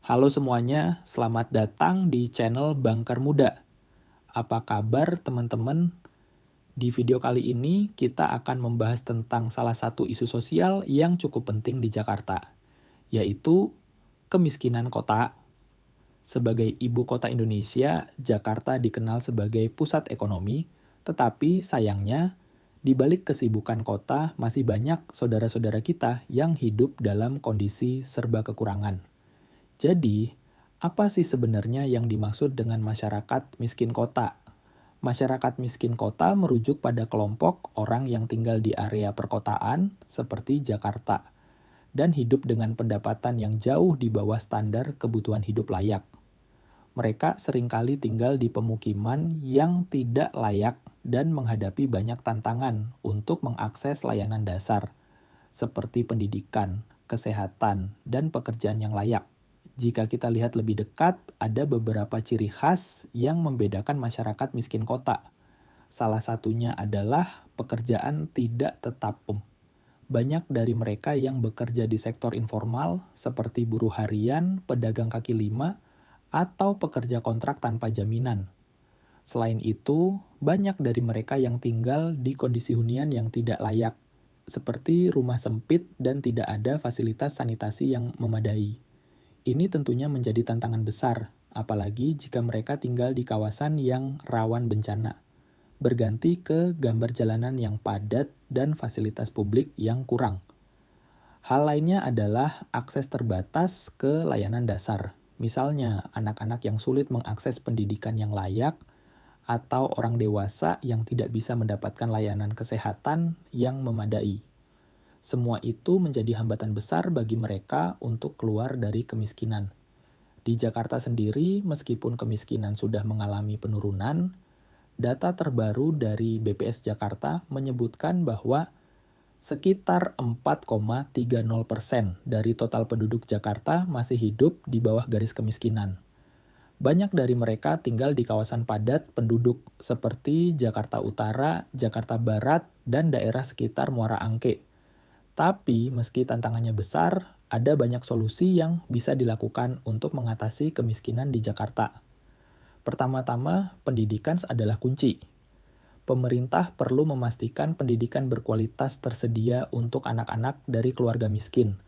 Halo semuanya, selamat datang di channel Bangker Muda. Apa kabar teman-teman? Di video kali ini kita akan membahas tentang salah satu isu sosial yang cukup penting di Jakarta, yaitu kemiskinan kota. Sebagai ibu kota Indonesia, Jakarta dikenal sebagai pusat ekonomi, tetapi sayangnya di balik kesibukan kota masih banyak saudara-saudara kita yang hidup dalam kondisi serba kekurangan. Jadi, apa sih sebenarnya yang dimaksud dengan masyarakat miskin kota? Masyarakat miskin kota merujuk pada kelompok orang yang tinggal di area perkotaan seperti Jakarta dan hidup dengan pendapatan yang jauh di bawah standar kebutuhan hidup layak. Mereka seringkali tinggal di pemukiman yang tidak layak dan menghadapi banyak tantangan untuk mengakses layanan dasar, seperti pendidikan, kesehatan, dan pekerjaan yang layak. Jika kita lihat lebih dekat, ada beberapa ciri khas yang membedakan masyarakat miskin kota. Salah satunya adalah pekerjaan tidak tetap. Banyak dari mereka yang bekerja di sektor informal, seperti buruh harian, pedagang kaki lima, atau pekerja kontrak tanpa jaminan. Selain itu, banyak dari mereka yang tinggal di kondisi hunian yang tidak layak, seperti rumah sempit dan tidak ada fasilitas sanitasi yang memadai. Ini tentunya menjadi tantangan besar, apalagi jika mereka tinggal di kawasan yang rawan bencana. Berganti ke gambar jalanan yang padat dan fasilitas publik yang kurang. Hal lainnya adalah akses terbatas ke layanan dasar. Misalnya, anak-anak yang sulit mengakses pendidikan yang layak, atau orang dewasa yang tidak bisa mendapatkan layanan kesehatan yang memadai. Semua itu menjadi hambatan besar bagi mereka untuk keluar dari kemiskinan. Di Jakarta sendiri, meskipun kemiskinan sudah mengalami penurunan, data terbaru dari BPS Jakarta menyebutkan bahwa sekitar 4,30% dari total penduduk Jakarta masih hidup di bawah garis kemiskinan. Banyak dari mereka tinggal di kawasan padat penduduk seperti Jakarta Utara, Jakarta Barat, dan daerah sekitar Muara Angke. Tapi, meski tantangannya besar, ada banyak solusi yang bisa dilakukan untuk mengatasi kemiskinan di Jakarta. Pertama-tama, pendidikan adalah kunci. Pemerintah perlu memastikan pendidikan berkualitas tersedia untuk anak-anak dari keluarga miskin,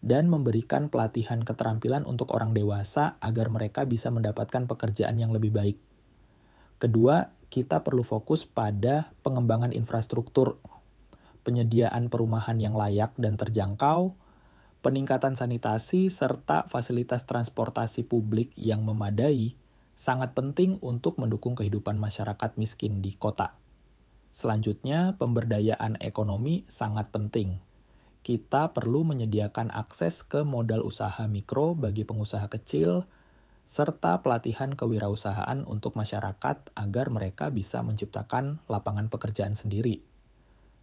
dan memberikan pelatihan keterampilan untuk orang dewasa agar mereka bisa mendapatkan pekerjaan yang lebih baik. Kedua, kita perlu fokus pada pengembangan infrastruktur, penyediaan perumahan yang layak dan terjangkau, peningkatan sanitasi, serta fasilitas transportasi publik yang memadai sangat penting untuk mendukung kehidupan masyarakat miskin di kota. Selanjutnya, pemberdayaan ekonomi sangat penting. Kita perlu menyediakan akses ke modal usaha mikro bagi pengusaha kecil, serta pelatihan kewirausahaan untuk masyarakat agar mereka bisa menciptakan lapangan pekerjaan sendiri.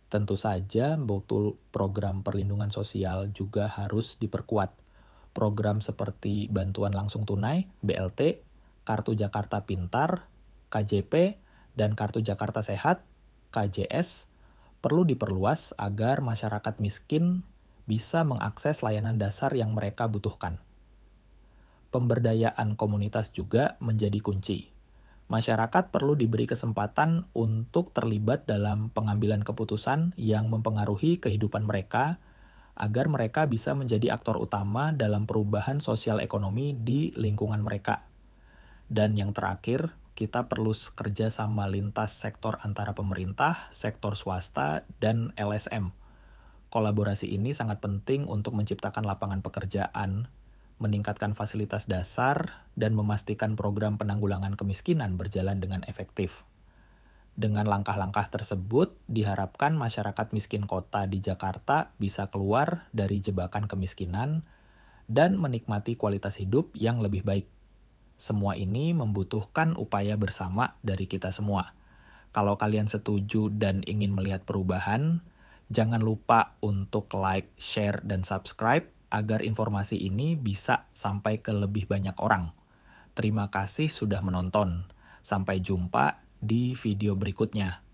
Tentu saja, mutu program perlindungan sosial juga harus diperkuat. Program seperti bantuan langsung tunai, BLT, Kartu Jakarta Pintar, KJP, dan Kartu Jakarta Sehat, KJS, perlu diperluas agar masyarakat miskin bisa mengakses layanan dasar yang mereka butuhkan. Pemberdayaan komunitas juga menjadi kunci. Masyarakat perlu diberi kesempatan untuk terlibat dalam pengambilan keputusan yang mempengaruhi kehidupan mereka, agar mereka bisa menjadi aktor utama dalam perubahan sosial ekonomi di lingkungan mereka. Dan yang terakhir, kita perlu kerja sama lintas sektor antara pemerintah, sektor swasta, dan LSM. Kolaborasi ini sangat penting untuk menciptakan lapangan pekerjaan, meningkatkan fasilitas dasar, dan memastikan program penanggulangan kemiskinan berjalan dengan efektif. Dengan langkah-langkah tersebut, diharapkan masyarakat miskin kota di Jakarta bisa keluar dari jebakan kemiskinan dan menikmati kualitas hidup yang lebih baik. Semua ini membutuhkan upaya bersama dari kita semua. Kalau kalian setuju dan ingin melihat perubahan, jangan lupa untuk like, share, dan subscribe agar informasi ini bisa sampai ke lebih banyak orang. Terima kasih sudah menonton. Sampai jumpa di video berikutnya.